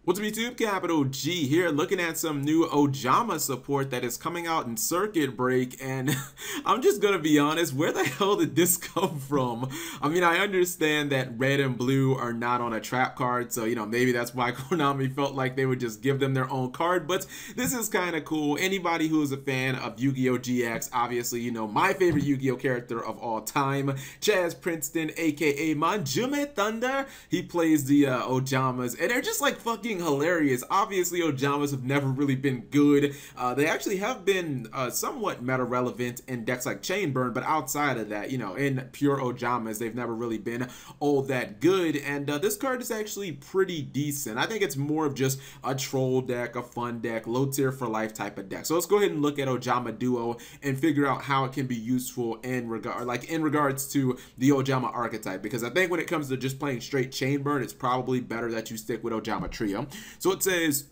What's up YouTube? Capital G here, looking at some new Ojama support that is coming out in Circuit Break, and I'm just gonna be honest, where the hell did this come from? I mean, I understand that red and blue are not on a trap card, so maybe that's why Konami felt like they would just give them their own card, but this is kind of cool. Anybody who is a fan of Yu-Gi-Oh! GX, obviously my favorite Yu-Gi-Oh! Character of all time, Chaz Princeton, aka Manjume Thunder. He plays the Ojamas, and they're just like fucking hilarious. Obviously, Ojamas have never really been good. They actually have been somewhat meta relevant in decks like Chain Burn, but outside of that, in pure Ojamas, they've never really been all that good. And this card is actually pretty decent. I think it's more of just a troll deck, a fun deck, low tier for life type of deck. So let's go ahead and look at Ojama Duo and figure out how it can be useful in regards to the Ojama archetype, because I think when it comes to just playing straight Chain Burn, it's probably better that you stick with Ojama Trio. So it says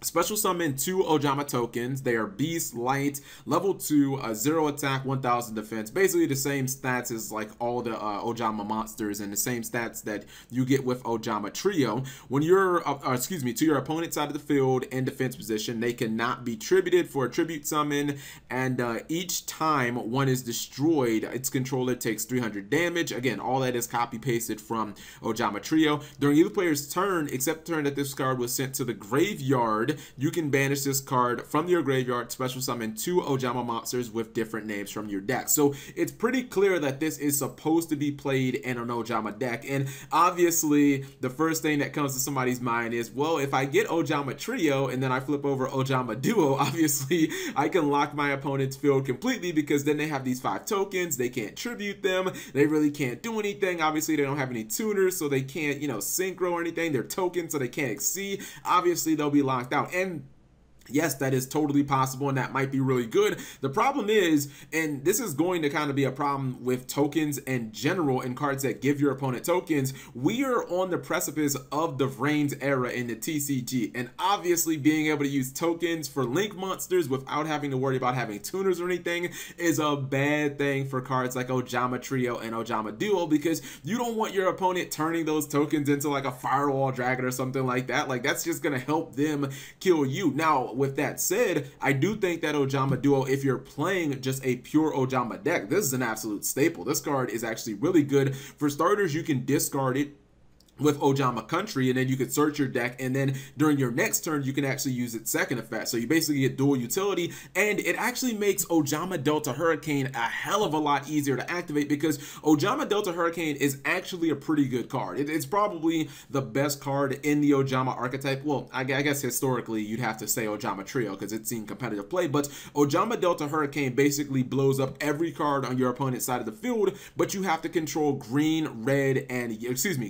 special summon 2 Ojama tokens. They are Beast, Light, level 2, 0 attack, 1000 defense. Basically the same stats as like all the Ojama monsters and the same stats that you get with Ojama Trio. When you're, to your opponent's side of the field in defense position, they cannot be tributed for a tribute summon, and each time one is destroyed, its controller takes 300 damage. Again, all that is copy pasted from Ojama Trio. During either player's turn, except the turn that this card was sent to the graveyard, you can banish this card from your graveyard, special summon 2 Ojama monsters with different names from your deck. So it's pretty clear that this is supposed to be played in an Ojama deck, and obviously the first thing that comes to somebody's mind is, well, if I get Ojama Trio and then I flip over Ojama Duo, obviously I can lock my opponent's field completely, because then they have these 5 tokens, they can't tribute them, they really can't do anything. Obviously they don't have any tuners, so they can't synchro or anything. They're tokens, so they can't exceed. Obviously they'll be locked out. And yes, that is totally possible, and that might be really good. The problem is, and this is going to kind of be a problem with tokens in general and cards that give your opponent tokens, we are on the precipice of the Vrains era in the TCG, and obviously being able to use tokens for link monsters without having to worry about having tuners or anything is a bad thing for cards like Ojama Trio and Ojama Duo, because you don't want your opponent turning those tokens into like a Firewall Dragon or something like that. Like, that's just going to help them kill you. Now, with that said, I do think that Ojama Duo, if you're playing just a pure Ojama deck, this is an absolute staple. This card is actually really good. For starters, you can discard it with Ojama Country, and then you could search your deck, and then during your next turn you can actually use its second effect. So you basically get dual utility, and it actually makes Ojama Delta Hurricane a hell of a lot easier to activate, because Ojama Delta Hurricane is actually a pretty good card. It's probably the best card in the Ojama archetype. Well, I guess historically you'd have to say Ojama Trio, because it's seen competitive play, but Ojama Delta Hurricane basically blows up every card on your opponent's side of the field, but you have to control green, red, and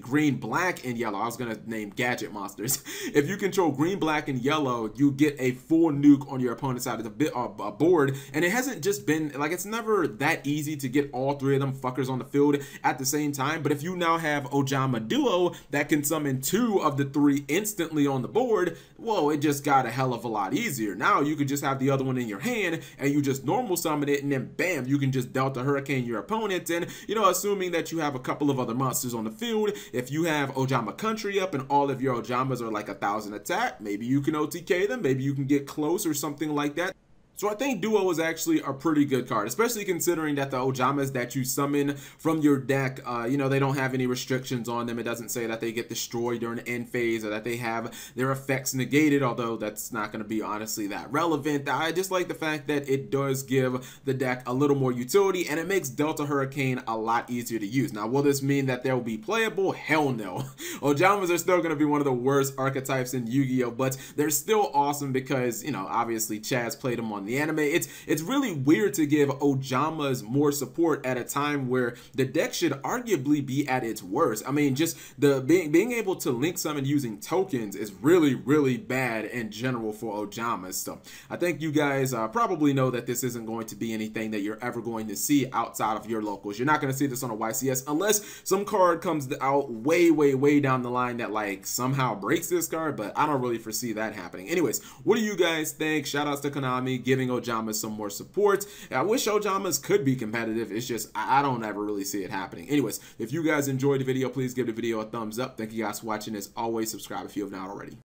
green, black, and yellow. I was gonna name gadget monsters. If you control green, black, and yellow, you get a full nuke on your opponent's side of the board, and it hasn't just been like, it's never that easy to get all 3 of them fuckers on the field at the same time. But if you now have Ojama Duo that can summon 2 of the 3 instantly on the board, whoa, it just got a hell of a lot easier. Now you could just have the other one in your hand, and you just normal summon it, and then bam, you can just Delta Hurricane your opponent. And assuming that you have a couple of other monsters on the field, if you have Ojama Country up and all of your Ojamas are like 1000 attack, maybe you can OTK them, maybe you can get close or something like that. So I think Duo is actually a pretty good card, especially considering that the Ojamas that you summon from your deck, they don't have any restrictions on them. It doesn't say that they get destroyed during the end phase or that they have their effects negated, although that's not going to be honestly that relevant. I just like the fact that it does give the deck a little more utility, and it makes Delta Hurricane a lot easier to use. Now, will this mean that they'll be playable? Hell no. Ojamas are still going to be one of the worst archetypes in Yu-Gi-Oh, but they're still awesome because, obviously Chaz played them on the anime. It's really weird to give Ojamas more support at a time where the deck should arguably be at its worst. I mean, just the being able to link summon using tokens is really, really bad in general for Ojamas. So I think you guys probably know that this isn't going to be anything that you're ever going to see outside of your locals. You're not going to see this on a YCS unless some card comes out way, way, way down the line that like somehow breaks this card, but I don't really foresee that happening. Anyways, what do you guys think? Shout outs to Konami giving Ojamas some more support. I wish Ojamas could be competitive. It's just I don't ever really see it happening. Anyways, if you guys enjoyed the video, please give the video a thumbs up. Thank you guys for watching. As always, subscribe if you have not already.